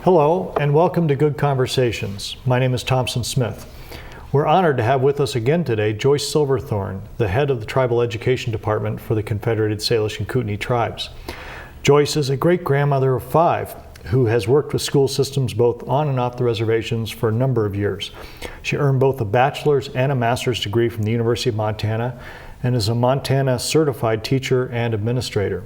Hello, and welcome to Good Conversations. My name is Thompson Smith. We're honored to have with us again today Joyce Silverthorne, the head of the Tribal Education Department for the Confederated Salish and Kootenai Tribes. Joyce is a great-grandmother of 5 who has worked with school systems both on and off the reservations for a number of years. She earned both a bachelor's and a master's degree from the University of Montana and is a Montana certified teacher and administrator.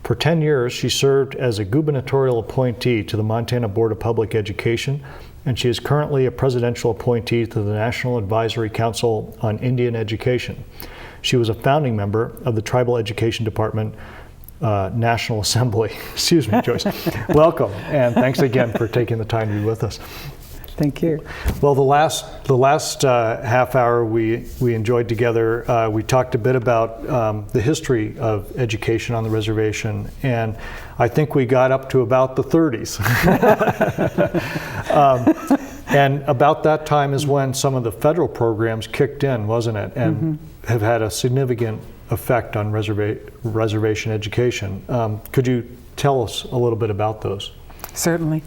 For 10 years, she served as a gubernatorial appointee to the Montana Board of Public Education, and she is currently a presidential appointee to the National Advisory Council on Indian Education. She was a founding member of the Tribal Education Department National Assembly. Excuse me, Joyce. Welcome, and thanks again for taking the time to be with us. Thank you. Well, the last half hour we enjoyed together, we talked a bit about the history of education on the reservation, and I think we got up to about the 30s. And about that time is when some of the federal programs kicked in, wasn't it? And have had a significant effect on reservation education. Could you tell us a little bit about those? Certainly.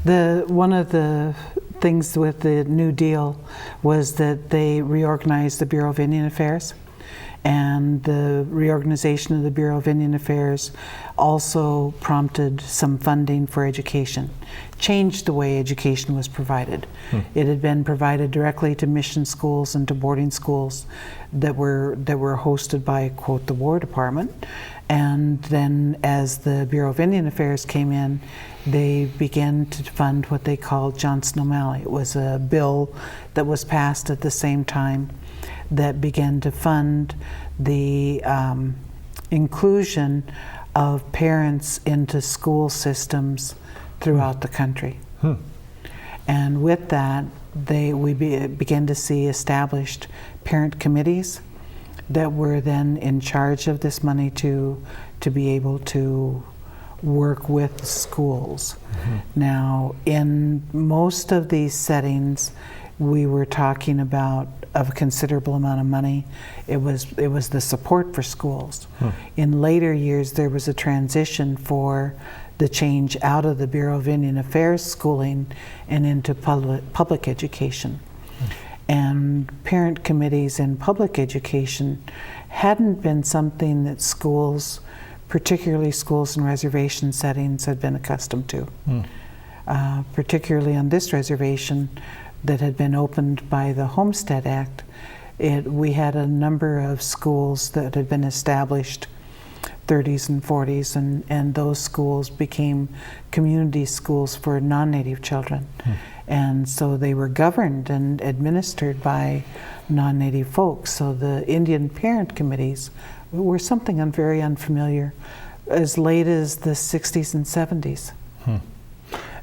One of the things with the New Deal was that they reorganized the Bureau of Indian Affairs, and the reorganization of the Bureau of Indian Affairs also prompted some funding for education, changed the way education was provided. It had been provided directly to mission schools and to boarding schools that were hosted by, quote, the War Department. And then as the Bureau of Indian Affairs came in, they began to fund what they called Johnson O'Malley. It was a bill that was passed at the same time that began to fund the inclusion of parents into school systems throughout the country. And with that, we began to see established parent committees that were then in charge of this money to be able to work with schools. Now, in most of these settings, we were talking about a considerable amount of money. It was the support for schools. In later years, there was a transition for the change out of the Bureau of Indian Affairs schooling and into public education. And parent committees in public education hadn't been something that schools, particularly schools in reservation settings, had been accustomed to. Particularly on this reservation that had been opened by the Homestead Act, we had a number of schools that had been established 30s and 40s, and those schools became community schools for non-Native children. And so they were governed and administered by non-Native folks. So the Indian parent committees were something very unfamiliar as late as the 60s and 70s.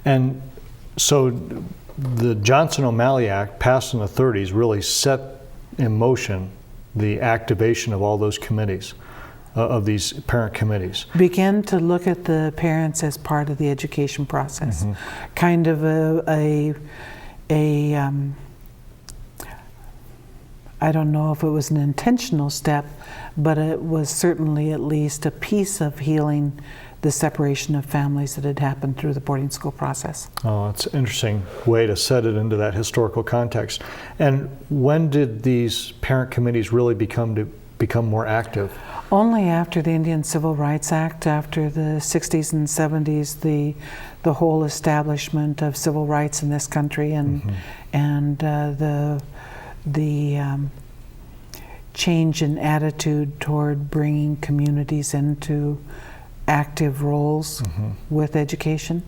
And so the Johnson O'Malley Act, passed in the 30s, really set in motion the activation of all those committees, of these parent committees. Began to look at the parents as part of the education process. Kind of I don't know if it was an intentional step, but it was certainly at least a piece of healing the separation of families that had happened through the boarding school process. Oh, that's an interesting way to set it into that historical context. And when did these parent committees really become more active? Only after the Indian Civil Rights Act, after the 60s and 70s, the whole establishment of civil rights in this country, and the change in attitude toward bringing communities into active roles with education.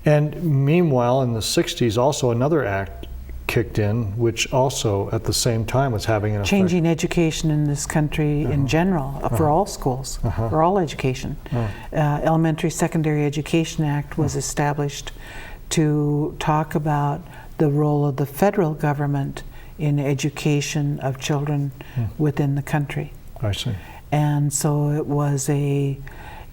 And meanwhile, in the 60s, also another act kicked in, which also at the same time was having an effect. Changing education in this country in general, for all schools, for all education. Elementary Secondary Education Act was established to talk about the role of the federal government in education of children within the country. I see. And so it was an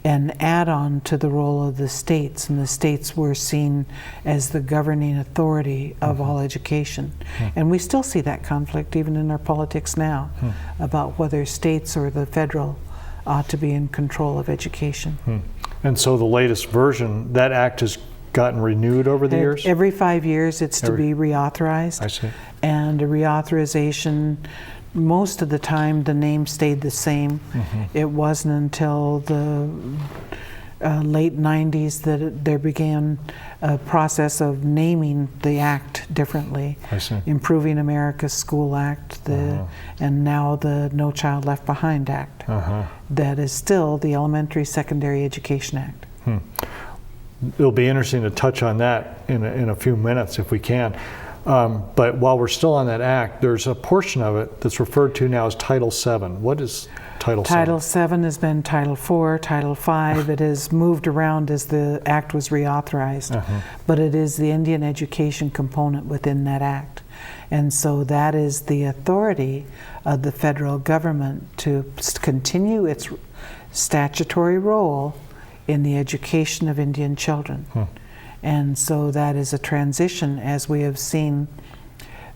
add-on to the role of the states, and the states were seen as the governing authority of all education. And we still see that conflict even in our politics now about whether states or the federal ought to be in control of education. And so the latest version, that act has gotten renewed over the years? Every 5 years, it's to be reauthorized. I see. And a reauthorization, most of the time, the name stayed the same. It wasn't until the late 90s that there began a process of naming the act differently. I see. Improving America's School Act, and now the No Child Left Behind Act. That is still the Elementary Secondary Education Act. It'll be interesting to touch on that in a few minutes if we can. But while we're still on that act, there's a portion of it that's referred to now as Title VII. What is Title VII? Title VII has been Title IV, Title V. It has moved around as the act was reauthorized. But it is the Indian education component within that act. And so that is the authority of the federal government to continue its statutory role in the education of Indian children. And so that is a transition, as we have seen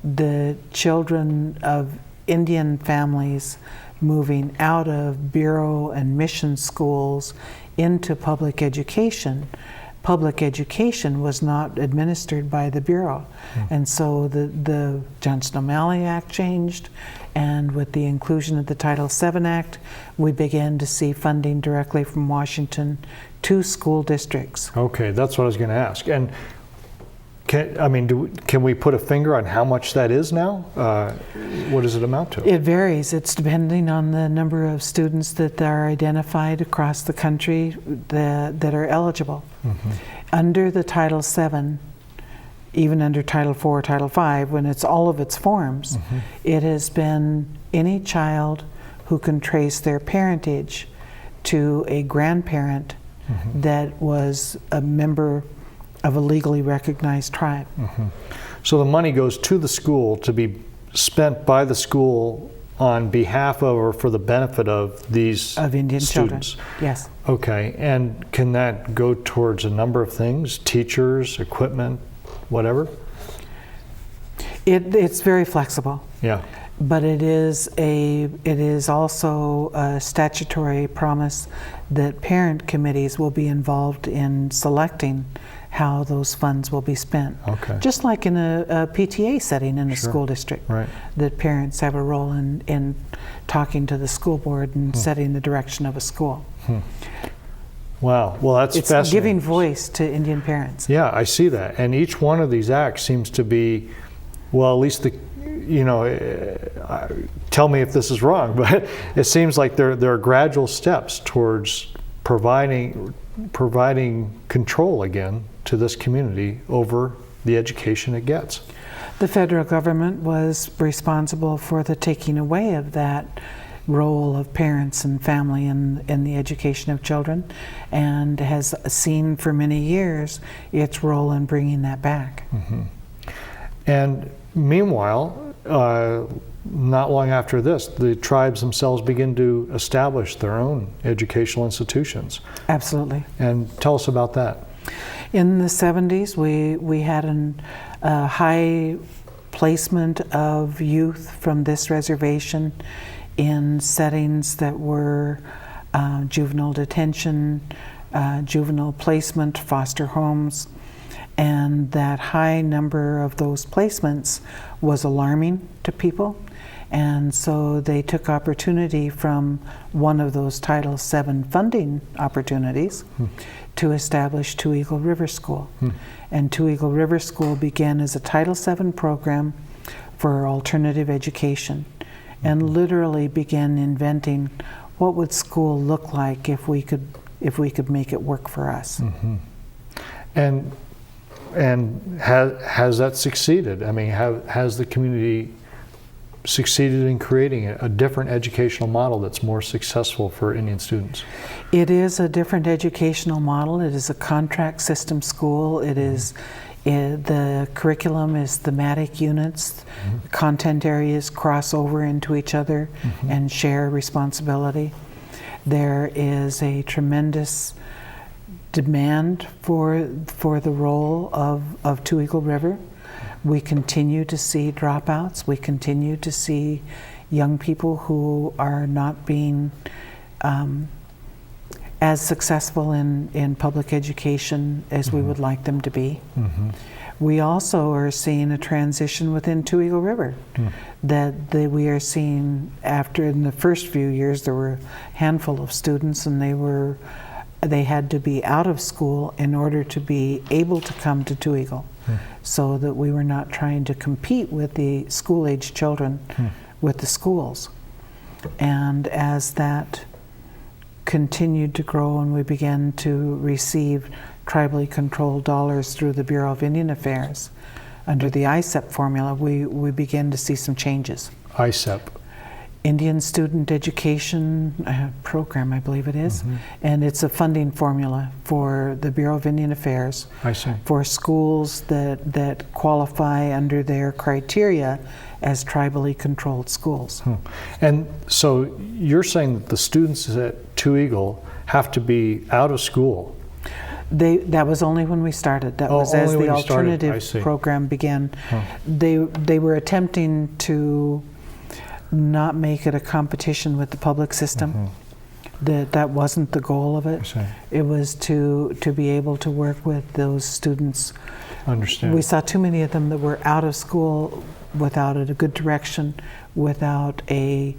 the children of Indian families moving out of bureau and mission schools into public education. Public education was not administered by the Bureau. And so the Johnson-O'Malley Act changed, and with the inclusion of the Title VII Act, we began to see funding directly from Washington to school districts. Okay, that's what I was going to ask. And can we put a finger on how much that is now? What does it amount to? It varies. It's depending on the number of students that are identified across the country that are eligible. Under the Title VII, even under Title IV, Title V, when it's all of its forms, it has been any child who can trace their parentage to a grandparent that was a member of a legally recognized tribe. So the money goes to the school to be spent by the school on behalf of or for the benefit of these Indian students. children. Yes. Okay, and can that go towards a number of things? Teachers, equipment, whatever? It's very flexible. Yeah. But it is also a statutory promise that parent committees will be involved in selecting how those funds will be spent. Okay. Just like in a PTA setting in a school district, right. that parents have a role in talking to the school board and setting the direction of a school. Wow, well that's It's fascinating. giving voice to Indian parents. Yeah, I see that. And each one of these acts seems to be, well, at least tell me if this is wrong, but it seems like there are gradual steps towards providing control again to this community over the education it gets. The federal government was responsible for the taking away of that role of parents and family in the education of children, and has seen for many years its role in bringing that back. And meanwhile, not long after this, the tribes themselves begin to establish their own educational institutions. Absolutely. And tell us about that. In the 70s, we had a high placement of youth from this reservation in settings that were juvenile detention, juvenile placement, foster homes, and that high number of those placements was alarming to people. And so they took opportunity from one of those Title VII funding opportunities to establish Two Eagle River School. And Two Eagle River School began as a Title VII program for alternative education, and literally began inventing what would school look like if we could make it work for us. And has that succeeded? I mean, has the community succeeded in creating a different educational model that's more successful for Indian students? It is a different educational model. It is a contract system school. It is the curriculum is thematic units. Content areas cross over into each other and share responsibility. There is a tremendous demand for the role of Two Eagle River. We continue to see dropouts. We continue to see young people who are not being as successful in public education as we would like them to be. We also are seeing a transition within Two Eagle River that we are seeing after, in the first few years, there were a handful of students and they had to be out of school in order to be able to come to Two Eagle, so that we were not trying to compete with the school-age children with the schools. And as that continued to grow and we began to receive tribally controlled dollars through the Bureau of Indian Affairs under the ISEP formula, we began to see some changes. ISEP. Indian Student Education Program, I believe it is. And it's a funding formula for the Bureau of Indian Affairs. I see. For schools that qualify under their criteria as tribally controlled schools. And so you're saying that the students at Two Eagle have to be out of school? That was only when we started. That was as the alternative program began. They were attempting to not make it a competition with the public system. That wasn't the goal of it. It was to be able to work with those students. Understand. We saw too many of them that were out of school without a good direction, without a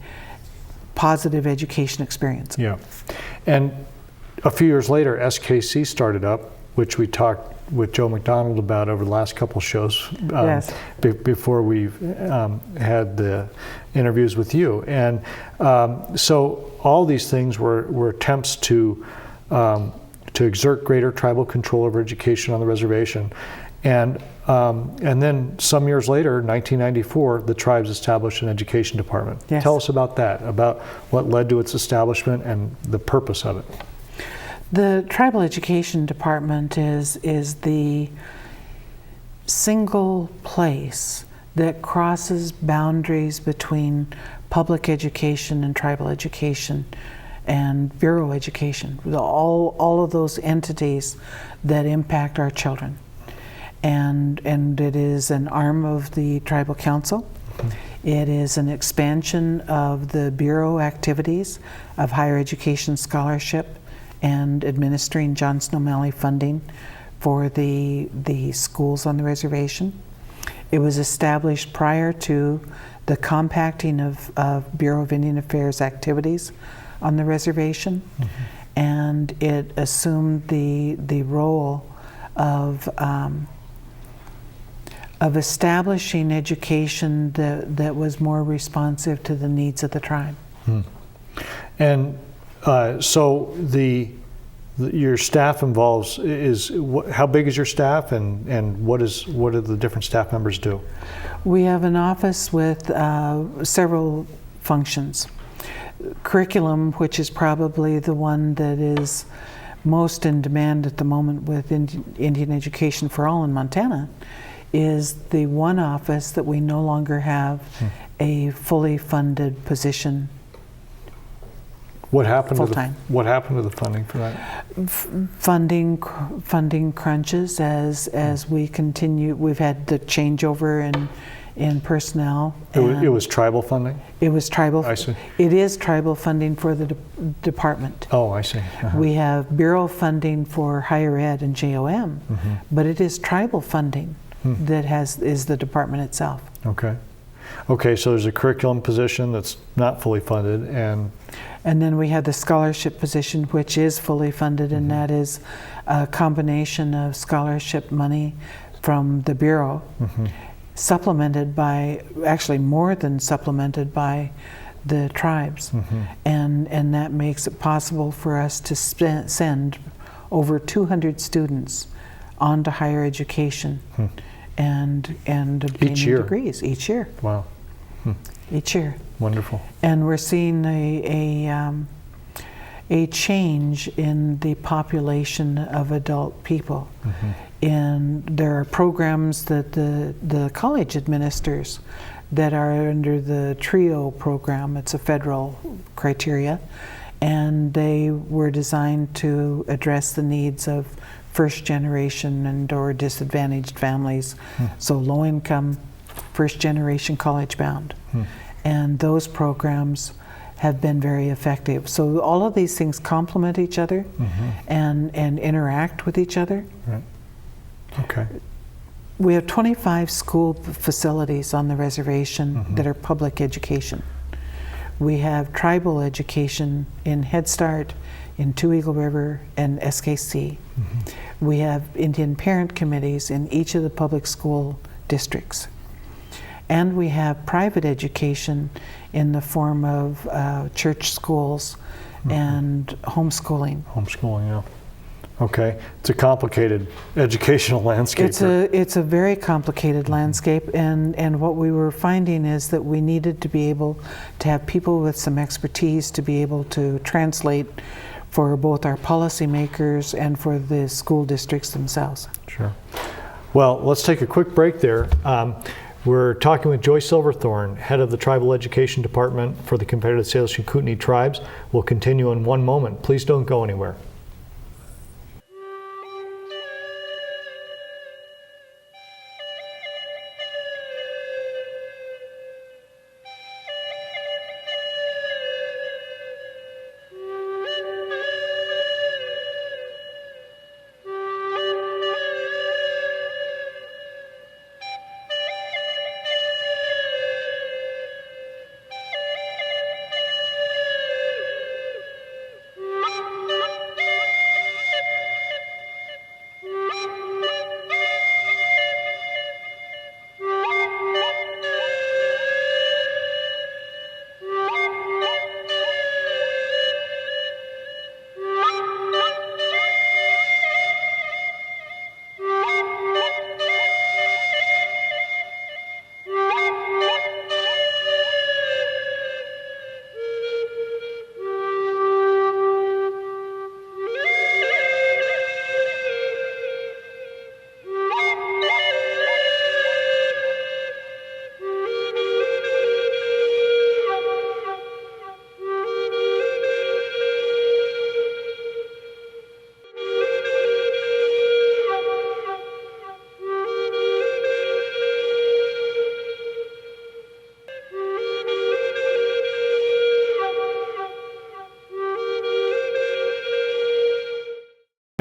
positive education experience. Yeah. And a few years later, SKC started up, which we talked with Joe McDonald about over the last couple shows before we had the interviews with you. And so all these things were attempts to exert greater tribal control over education on the reservation. And then some years later, 1994, the tribes established an education department. Yes. Tell us about that, about what led to its establishment and the purpose of it. The Tribal Education Department is the single place that crosses boundaries between public education and tribal education and Bureau education, all of those entities that impact our children. And it is an arm of the Tribal Council. It is an expansion of the Bureau activities of higher education scholarship and administering Johnson O'Malley funding for the schools on the reservation. It was established prior to the compacting of Bureau of Indian Affairs activities on the reservation, and it assumed the role of establishing education that was more responsive to the needs of the tribe. And so your staff involves how big is your staff, and what do the different staff members do? We have an office with several functions. Curriculum, which is probably the one that is most in demand at the moment with Indian Education for All in Montana, is the one office that we no longer have a fully funded position. What happened full-time. What happened to the funding for that? Funding crunches as we continue. We've had the changeover in personnel. It was tribal funding? It was tribal. I see. It is tribal funding for the department. Oh, I see. We have Bureau funding for higher ed and JOM, but it is tribal funding that is the department itself. Okay, so there's a curriculum position that's not fully funded, and then we have the scholarship position, which is fully funded, and that is a combination of scholarship money from the Bureau, supplemented by, actually more than supplemented by the tribes. And that makes it possible for us to send over 200 students on to higher education and obtaining degrees each year. Wow. Each year. Wonderful. And we're seeing a change in the population of adult people. And there are programs that the college administers that are under the TRIO program. It's a federal criteria, and they were designed to address the needs of first generation and or disadvantaged families, so low income, first generation college bound. And those programs have been very effective. So all of these things complement each other and interact with each other. Right. Okay. We have 25 school facilities on the reservation that are public education. We have tribal education in Head Start, in Two Eagle River, and SKC. We have Indian parent committees in each of the public school districts. And we have private education in the form of church schools and homeschooling. Homeschooling, yeah. Okay. It's a complicated educational landscape. It's a very complicated landscape, and what we were finding is that we needed to be able to have people with some expertise to be able to translate for both our policymakers and for the school districts themselves. Sure. Well, let's take a quick break there. We're talking with Joyce Silverthorne, head of the Tribal Education Department for the Confederated Salish and Kootenai Tribes. We'll continue in one moment. Please don't go anywhere.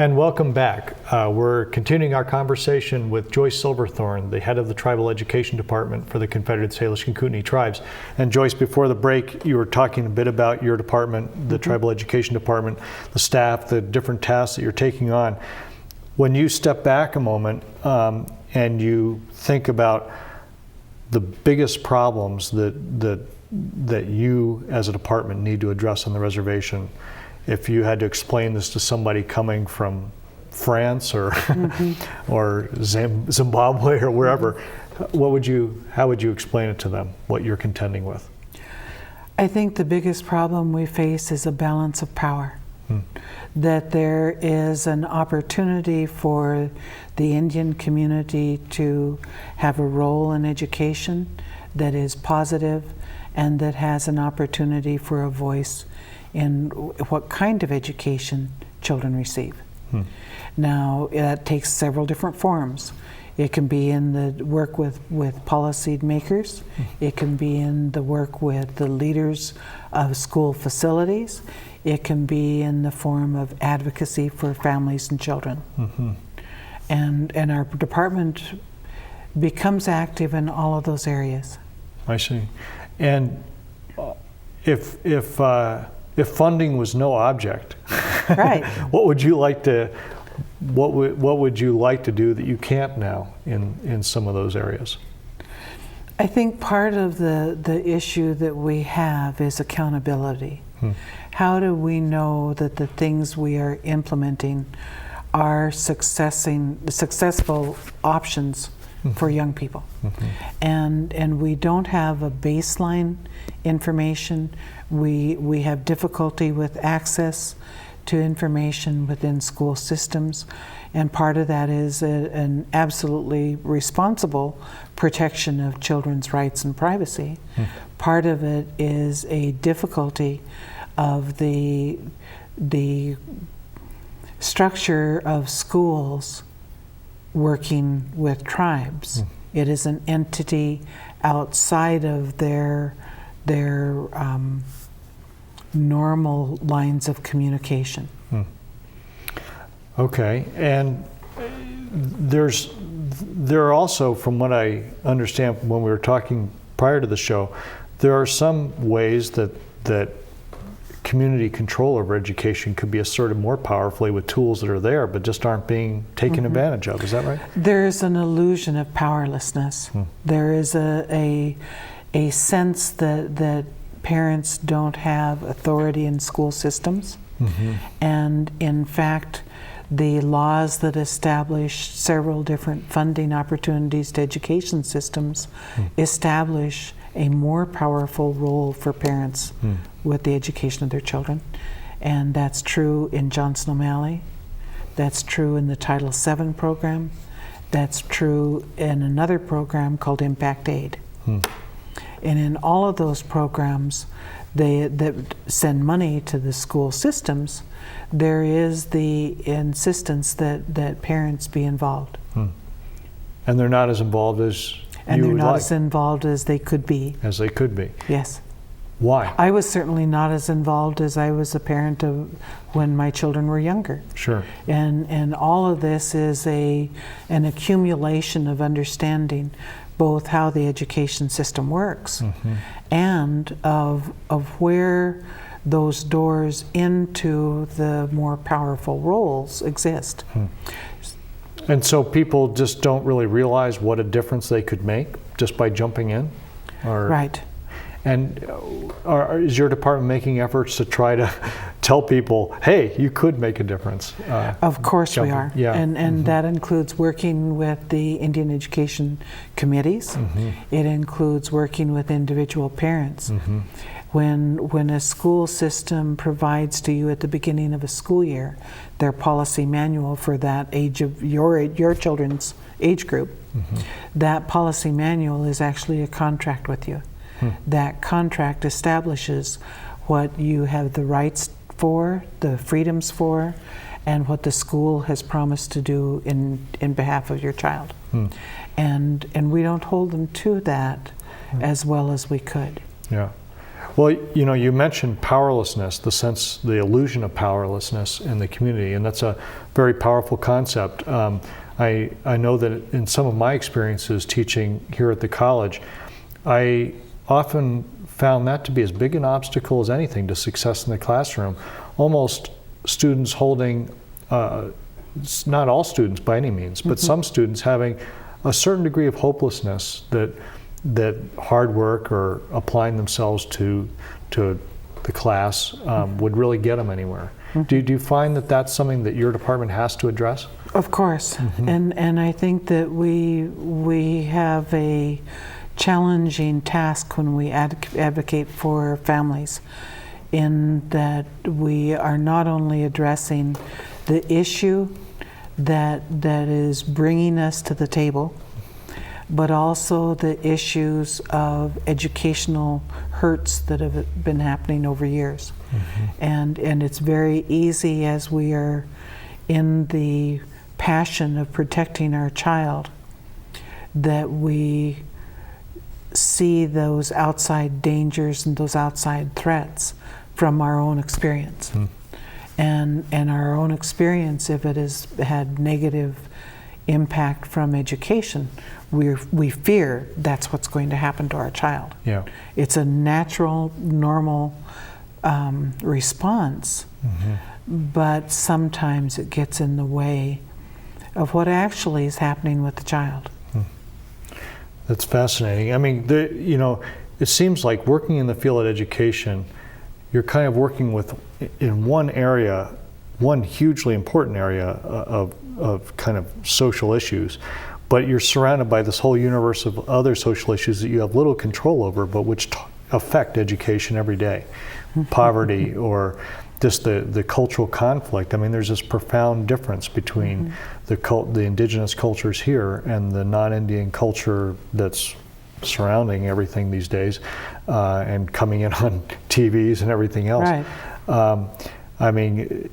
And welcome back. We're continuing our conversation with Joyce Silverthorne, the head of the Tribal Education Department for the Confederated Salish and Kootenai Tribes. And Joyce, before the break, you were talking a bit about your department, the Tribal Education Department, the staff, the different tasks that you're taking on. When you step back a moment and you think about the biggest problems that you as a department need to address on the reservation, if you had to explain this to somebody coming from France or or Zimbabwe or wherever, how would you explain it to them, what you're contending with? I think the biggest problem we face is a balance of power. That there is an opportunity for the Indian community to have a role in education that is positive and that has an opportunity for a voice in what kind of education children receive. Now, that takes several different forms. It can be in the work with policy makers. It can be in the work with the leaders of school facilities. It can be in the form of advocacy for families and children. And our department becomes active in all of those areas. I see. And if funding was no object, right? What would you like to do that you can't now in some of those areas? I think part of the issue that we have is accountability. How do we know that the things we are implementing are successful options for young people? And we don't have a baseline information. We have difficulty with access to information within school systems, and part of that is an absolutely responsible protection of children's rights and privacy. Part of it is a difficulty of the structure of schools working with tribes. It is an entity outside of their normal lines of communication. Okay, and there are also, from what I understand when we were talking prior to the show, there are some ways that community control over education could be asserted more powerfully with tools that are there but just aren't being taken advantage of. Is that right? There's an illusion of powerlessness. There is a sense that parents don't have authority in school systems. And in fact, the laws that establish several different funding opportunities to education systems establish a more powerful role for parents with the education of their children. And that's true in Johnson O'Malley. That's true in the Title VII program. That's true in another program called Impact Aid. And in all of those programs that send money to the school systems, there is the insistence that parents be involved. And they're not as involved as And they're you would not like. as involved as they could be. As they could be. Yes. Why? I was certainly not as involved as I was a parent of when my children were younger. Sure. And all of this is an accumulation of understanding both how the education system works and of where those doors into the more powerful roles exist. And so people just don't really realize what a difference they could make just by jumping in? Or, Right. And is your department making efforts to try to tell people, hey, you could make a difference? Of course we jumping. are. Yeah. And that includes working with the Indian education committees. It includes working with individual parents. When a school system provides to you at the beginning of a school year their policy manual for that age of your children's age group, that policy manual is actually a contract with you. That contract establishes what you have the rights for, the freedoms for, and what the school has promised to do in behalf of your child. And we don't hold them to that as well as we could. Yeah. Well, you know, you mentioned powerlessness, the illusion of powerlessness in the community, and that's a very powerful concept. I know that in some of my experiences teaching here at the college, I often found that to be as big an obstacle as anything to success in the classroom. Almost students holding, not all students by any means, but some students having a certain degree of hopelessness that hard work or applying themselves to the class would really get them anywhere. Do you find that that's something that your department has to address? Of course, and I think that we have a challenging task when we advocate for families, in that we are not only addressing the issue that is bringing us to the table, but also the issues of educational hurts that have been happening over years. And it's very easy, as we are in the passion of protecting our child, that we see those outside dangers and those outside threats from our own experience. And our own experience, if it has had negative impact from education, we fear that's what's going to happen to our child. Yeah. It's a natural, normal response, but sometimes it gets in the way of what actually is happening with the child. That's fascinating. I mean, you know, it seems like working in the field of education, you're kind of working with, in one area, one hugely important area of kind of social issues, but you're surrounded by this whole universe of other social issues that you have little control over, but which affect education every day. Poverty, or just the cultural conflict. I mean, there's this profound difference between the indigenous cultures here and the non-Indian culture that's surrounding everything these days, and coming in on TVs and everything else. Right. I mean,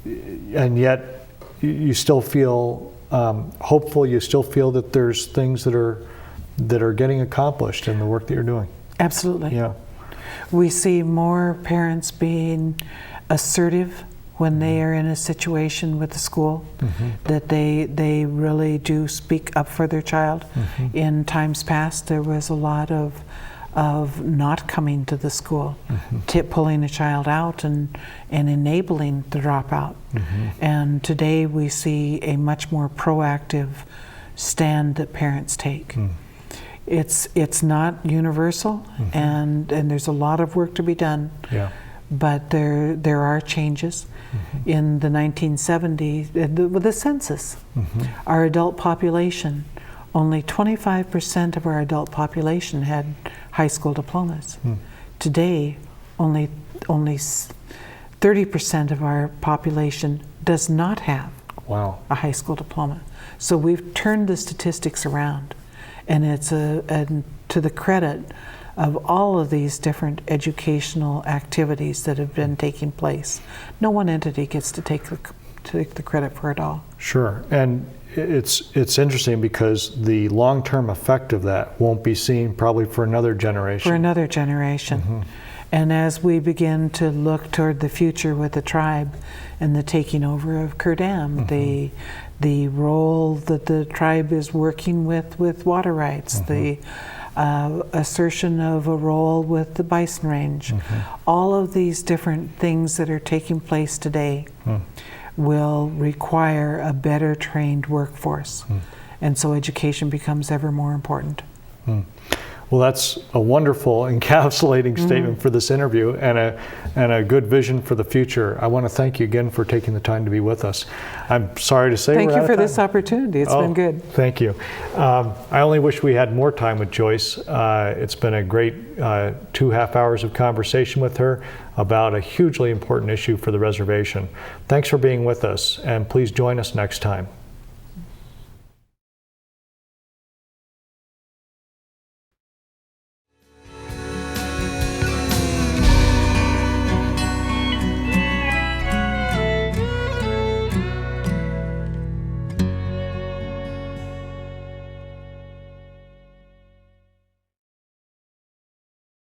and yet you still feel hopeful. You still feel that there's things that are getting accomplished in the work that you're doing. Absolutely. Yeah. We see more parents being assertive when they are in a situation with the school, that they really do speak up for their child. In times past, there was a lot of not coming to the school, pulling a child out and enabling the dropout. And today we see a much more proactive stand that parents take. It's not universal, and there's a lot of work to be done. Yeah. But there are changes. In the 1970s, with the census, our adult population, only 25% of our adult population had high school diplomas. Today, only 30% of our population does not have a high school diploma. So we've turned the statistics around, and it's to the credit of all of these different educational activities that have been taking place. No one entity gets to take the credit for it all. Sure, and it's interesting because the long-term effect of that won't be seen probably for another generation. For another generation. And as we begin to look toward the future with the tribe and the taking over of Kerdam, the role that the tribe is working with water rights, the assertion of a role with the bison range, all of these different things that are taking place today will require a better trained workforce. And so education becomes ever more important. Well, that's a wonderful encapsulating statement for this interview, and a good vision for the future. I want to thank you again for taking the time to be with us. I'm sorry to say thank we're you out for of time. this opportunity. It's been good. Thank you. I only wish we had more time with Joyce. It's been a great 2.5 hours of conversation with her about a hugely important issue for the reservation. Thanks for being with us, and please join us next time.